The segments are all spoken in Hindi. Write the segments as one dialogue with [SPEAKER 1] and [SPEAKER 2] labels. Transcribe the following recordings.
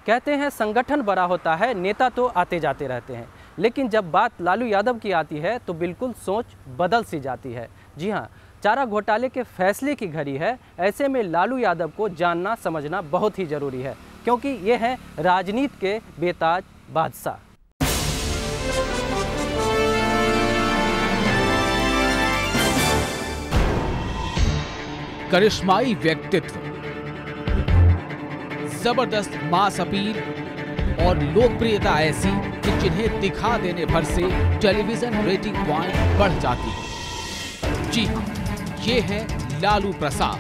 [SPEAKER 1] कहते हैं संगठन बड़ा होता है, नेता तो आते जाते रहते हैं, लेकिन जब बात लालू यादव की आती है तो बिल्कुल सोच बदल सी जाती है। जी हाँ, चारा घोटाले के फैसले की घड़ी है। ऐसे में लालू यादव को जानना समझना बहुत ही ज़रूरी है, क्योंकि ये हैं राजनीति के बेताज बादशाह।
[SPEAKER 2] करिश्माई व्यक्तित्व, जबरदस्त मास अपील और लोकप्रियता ऐसी कि जिन्हें दिखा देने भर से टेलीविजन रेटिंग पॉइंट बढ़ जाती है। जी हाँ, ये है लालू प्रसाद।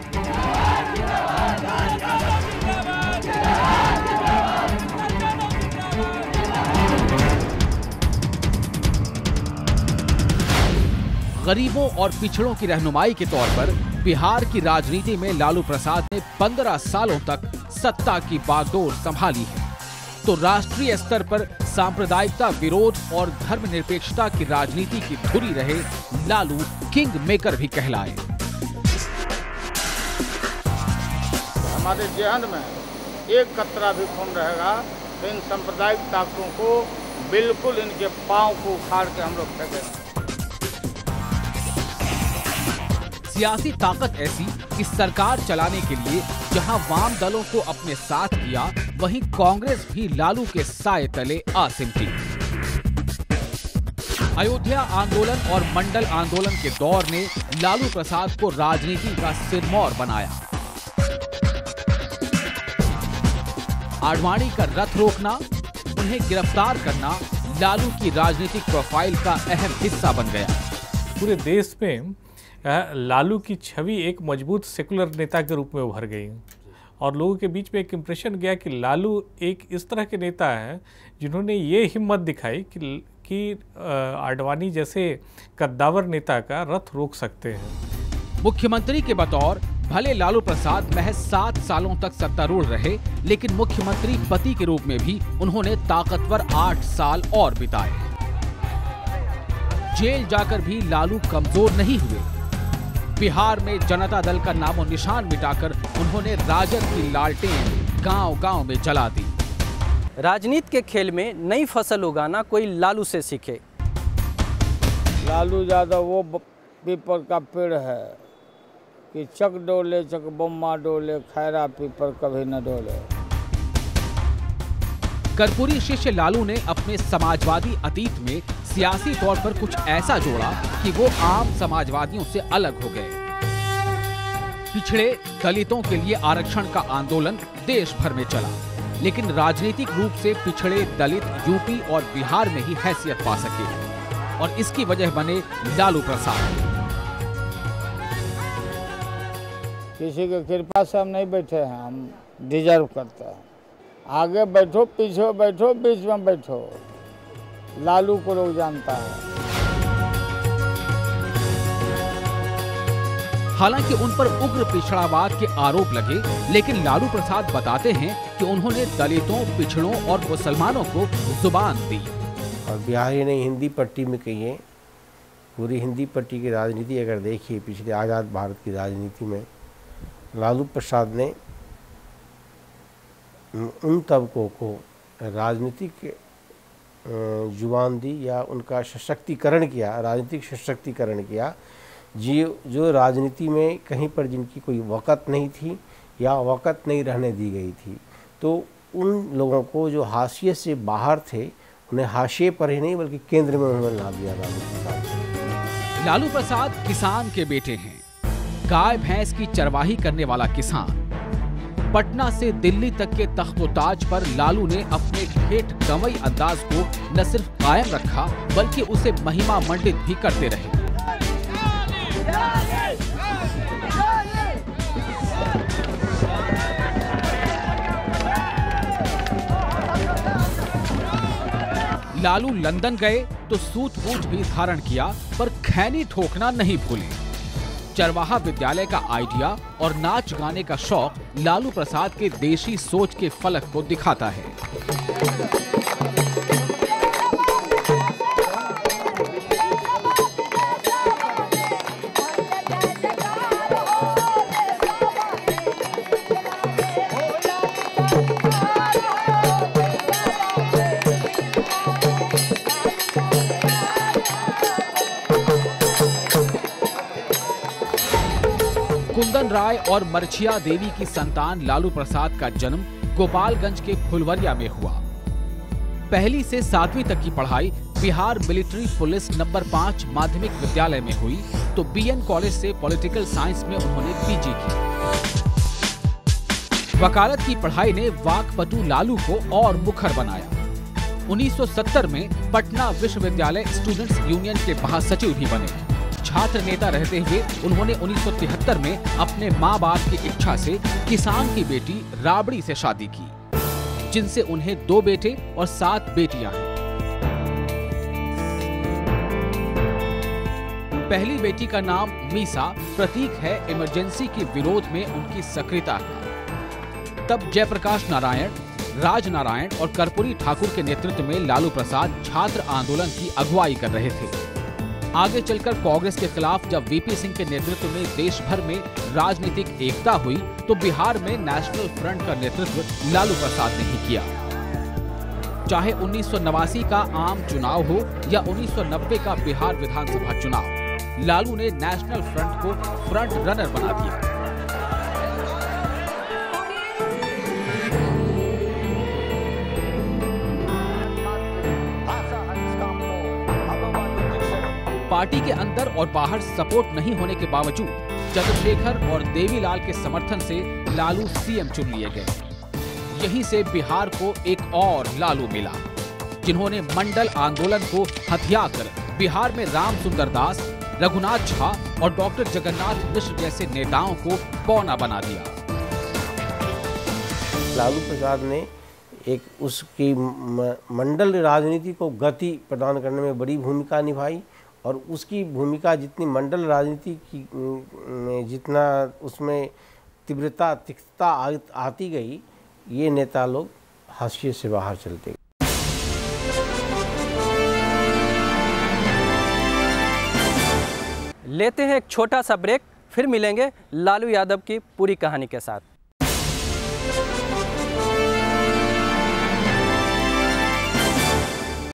[SPEAKER 2] गरीबों और पिछड़ों की रहनुमाई के तौर पर बिहार की राजनीति में लालू प्रसाद ने 15 सालों तक सत्ता की बागडोर संभाली है, तो राष्ट्रीय स्तर पर सांप्रदायिकता विरोध और धर्मनिरपेक्षता की राजनीति की धुरी रहे लालू किंग मेकर भी कहलाए।
[SPEAKER 3] हमारे जेहन में एक कतरा भी खून रहेगा तो इन सांप्रदायिक ताकतों को बिल्कुल इनके पांव को उखाड़ के हम लोग फेंकेंगे।
[SPEAKER 2] सियासी ताकत ऐसी कि सरकार चलाने के लिए जहां वाम दलों को अपने साथ किया, वहीं कांग्रेस भी लालू के साए तले आ सिमटी। अयोध्या आंदोलन और मंडल आंदोलन के दौर ने लालू प्रसाद को राजनीति का सिरमौर बनाया। आडवाणी का रथ रोकना, उन्हें गिरफ्तार करना लालू की राजनीतिक प्रोफाइल का अहम हिस्सा बन गया।
[SPEAKER 4] पूरे देश में लालू की छवि एक मजबूत सेकुलर नेता के रूप में उभर गई और लोगों के बीच में एक इम्प्रेशन गया कि लालू एक इस तरह के नेता हैं जिन्होंने ये हिम्मत दिखाई कि आडवाणी जैसे कद्दावर नेता का रथ रोक सकते हैं।
[SPEAKER 2] मुख्यमंत्री के बतौर भले लालू प्रसाद महज 7 सालों तक सत्तारूढ़ रहे, लेकिन मुख्यमंत्री पति के रूप में भी उन्होंने ताकतवर 8 साल और बिताए। जेल जाकर भी लालू कमजोर नहीं हुए। बिहार में जनता दल का नामो निशान मिटाकर उन्होंने राजद की लालटेन गांव-गांव में जला दी।
[SPEAKER 1] राजनीति के खेल में नई फसल उगाना कोई लालू से सीखे।
[SPEAKER 3] लालू यादव वो पीपल का पेड़ है कि चक डोले चक बम्मा डोले, खैरा पीपल कभी न डोले।
[SPEAKER 2] कर्पूरी शिष्य लालू ने अपने समाजवादी अतीत में सियासी तौर पर कुछ ऐसा जोड़ा कि वो आम समाजवादियों से अलग हो गए। पिछड़े दलितों के लिए आरक्षण का आंदोलन देश भर में चला, लेकिन राजनीतिक रूप से पिछड़े दलित यूपी और बिहार में ही हैसियत पा सके और इसकी वजह बने लालू प्रसाद।
[SPEAKER 3] किसी की कृपा से हम नहीं बैठे हैं, हम डिजर्व करते हैं। आगे बैठो, पीछे बैठो, बीच में बैठो, लालू को लोग जानता है।
[SPEAKER 2] हालांकि उन पर उग्र पिछड़ावाद के आरोप लगे, लेकिन लालू प्रसाद बताते हैं कि उन्होंने दलितों, पिछड़ों और मुसलमानों को जुबान दी।
[SPEAKER 5] और बिहार ही नहीं, हिंदी पट्टी में कहिए, पूरी हिंदी पट्टी की राजनीति अगर देखिए पिछले आज़ाद भारत की राजनीति में लालू प्रसाद ने उन तबकों को राजनीतिक जुबान दी या उनका सशक्तिकरण किया, राजनीतिक सशक्तिकरण किया, जो राजनीति में कहीं पर जिनकी कोई वक़्त नहीं थी या वक़्त नहीं रहने दी गई थी, तो उन लोगों को जो हाशिए से बाहर थे उन्हें हाशिए पर ही नहीं बल्कि केंद्र में उन्होंने ला दिया लालू प्रसाद।
[SPEAKER 2] लालू प्रसाद किसान के बेटे हैं, गाय भैंस की चरवाही करने वाला किसान। पटना से दिल्ली तक के तख्तोताज पर लालू ने अपने ठेठ गंवई अंदाज को न सिर्फ कायम रखा बल्कि उसे महिमा मंडित भी करते रहे। लालू लंदन गए तो सूट बूट भी धारण किया, पर खैनी ठोकना नहीं भूले। चरवाहा विद्यालय का आइडिया और नाच गाने का शौक लालू प्रसाद के देशी सोच के फलक को दिखाता है। कुंदन राय और मरछिया देवी की संतान लालू प्रसाद का जन्म गोपालगंज के फुलवरिया में हुआ। पहली से 7वीं तक की पढ़ाई बिहार मिलिट्री पुलिस नंबर 5 माध्यमिक विद्यालय में हुई तो बीएन कॉलेज से पॉलिटिकल साइंस में उन्होंने पीजी की। वकालत की पढ़ाई ने वाकपटु लालू को और मुखर बनाया। 1970 में पटना विश्वविद्यालय स्टूडेंट्स यूनियन के महासचिव भी बने। छात्र नेता रहते हुए उन्होंने 1973 में अपने माँ बाप की इच्छा से किसान की बेटी राबड़ी से शादी की, जिनसे उन्हें 2 बेटे और 7 बेटियां हैं। पहली बेटी का नाम मीसा प्रतीक है इमरजेंसी के विरोध में उनकी सक्रियता का। तब जयप्रकाश नारायण, राज नारायण और कर्पूरी ठाकुर के नेतृत्व में लालू प्रसाद छात्र आंदोलन की अगुवाई कर रहे थे। आगे चलकर कांग्रेस के खिलाफ जब वीपी सिंह के नेतृत्व में देश भर में राजनीतिक एकता हुई तो बिहार में नेशनल फ्रंट का नेतृत्व लालू प्रसाद ने ही किया। चाहे 1989 का आम चुनाव हो या 1990 का बिहार विधानसभा चुनाव, लालू ने नेशनल फ्रंट को फ्रंट रनर बना दिया। पार्टी के अंदर और बाहर सपोर्ट नहीं होने के बावजूद चंद्रशेखर और देवीलाल के समर्थन से लालू सीएम चुन लिए गए। यहीं से बिहार को एक और लालू मिला, जिन्होंने मंडल आंदोलन को हथियाकर बिहार में राम सुंदर दास, रघुनाथ झा और डॉक्टर जगन्नाथ मिश्र जैसे नेताओं को पौना बना दिया।
[SPEAKER 5] लालू प्रसाद ने एक उसकी मंडल राजनीति को गति प्रदान करने में बड़ी भूमिका निभाई और उसकी भूमिका जितनी मंडल राजनीति की में जितना उसमें तीव्रता तिक्तता आती गई, ये नेता लोग हाशिए से बाहर चलते गए।
[SPEAKER 1] लेते हैं एक छोटा सा ब्रेक, फिर मिलेंगे लालू यादव की पूरी कहानी के साथ।